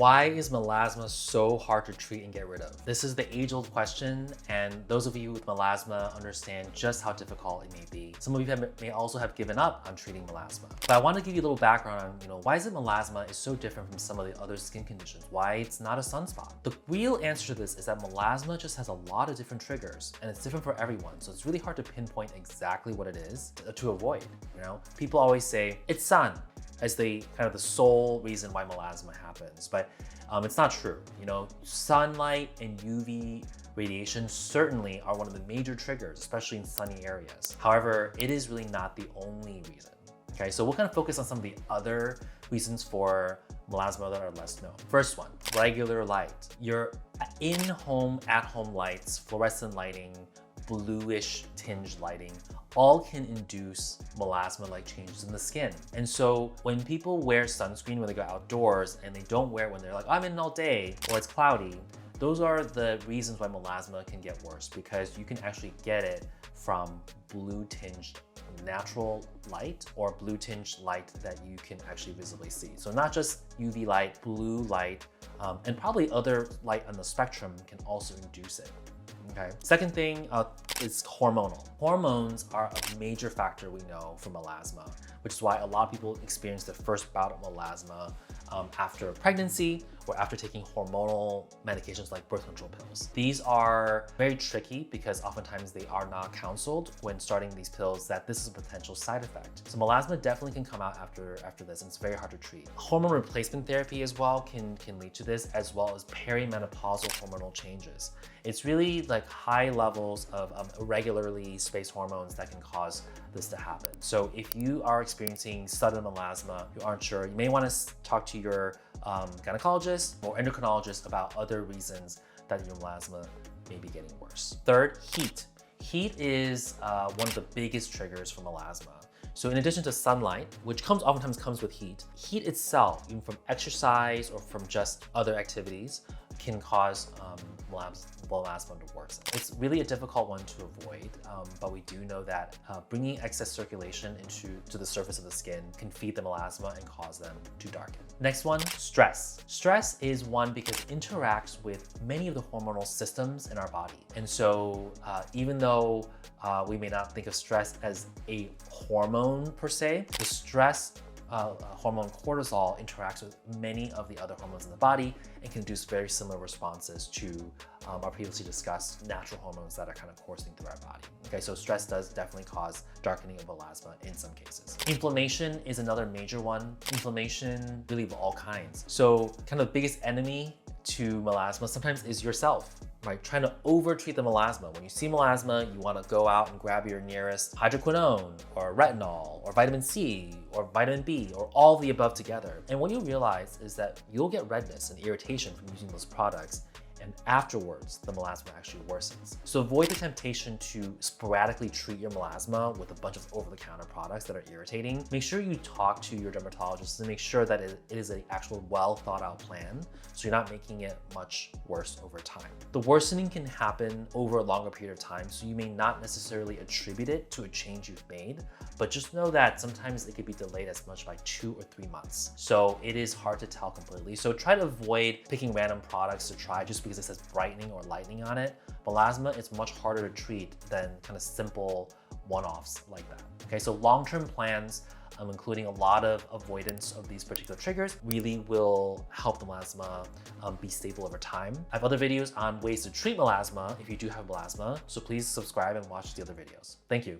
Why is melasma so hard to treat and get rid of? This is the age-old question, and those of you with melasma understand just how difficult it may be. Some of you may also have given up on treating melasma. But I want to give you a little background on, why is it melasma is so different from some of the other skin conditions? Why it's not a sunspot? The real answer to this is that melasma just has a lot of different triggers, and it's different for everyone. So it's really hard to pinpoint exactly what it is to avoid. People always say it's sun as the sole reason why melasma happens, but it's not true. Sunlight and UV radiation certainly are one of the major triggers, especially in sunny areas. However, it is really not the only reason. Okay, so we'll kind of focus on some of the other reasons for melasma that are less known. First one, regular light. Your in-home, at-home lights, fluorescent lighting, bluish tinged lighting, all can induce melasma-like changes in the skin. And so when people wear sunscreen when they go outdoors and they don't wear it when they're like, I'm in all day, or it's cloudy, those are the reasons why melasma can get worse, because you can actually get it from blue tinged natural light or blue tinged light that you can actually visibly see. So not just UV light, blue light, and probably other light on the spectrum can also induce it. Okay. Second thing is hormonal. Hormones are a major factor we know for melasma, which is why a lot of people experience their first bout of melasma after pregnancy or after taking hormonal medications like birth control pills. These are very tricky because oftentimes they are not counseled when starting these pills that this is a potential side effect. So melasma definitely can come out after this, and it's very hard to treat. Hormone replacement therapy as well can lead to this, as well as perimenopausal hormonal changes. It's really like high levels of irregularly spaced hormones that can cause this to happen. So if you are experiencing sudden melasma, you aren't sure, you may want to talk to your gynecologist or endocrinologist about other reasons that your melasma may be getting worse. Third, heat. Heat is one of the biggest triggers for melasma. So in addition to sunlight, which oftentimes comes with heat, heat itself, even from exercise or from just other activities, can cause melasma to worsen. It's really a difficult one to avoid, but we do know that bringing excess circulation to the surface of the skin can feed the melasma and cause them to darken. Next one, stress. Stress is one because it interacts with many of the hormonal systems in our body. And so even though we may not think of stress as a hormone per se, the stress hormone cortisol interacts with many of the other hormones in the body and can induce very similar responses to our previously discussed natural hormones that are kind of coursing through our body. Okay, so stress does definitely cause darkening of melasma in some cases. Inflammation is another major one. Inflammation really of all kinds. So kind of the biggest enemy to melasma sometimes is yourself. Right, trying to over-treat the melasma. When you see melasma, you want to go out and grab your nearest hydroquinone or retinol or vitamin C or vitamin B or all the above together. And what you realize is that you'll get redness and irritation from using those products, and afterwards, the melasma actually worsens. So avoid the temptation to sporadically treat your melasma with a bunch of over-the-counter products that are irritating. Make sure you talk to your dermatologist and make sure that it is an actual well-thought-out plan, so you're not making it much worse over time. The worsening can happen over a longer period of time, so you may not necessarily attribute it to a change you've made, but just know that sometimes it could be delayed as much by 2 or 3 months. So it is hard to tell completely. So try to avoid picking random products to try just because it says brightening or lightening on it. Melasma is much harder to treat than kind of simple one-offs like that. Okay, so long-term plans, including a lot of avoidance of these particular triggers, really will help the melasma be stable over time. I have other videos on ways to treat melasma if you do have melasma, so please subscribe and watch the other videos. Thank you.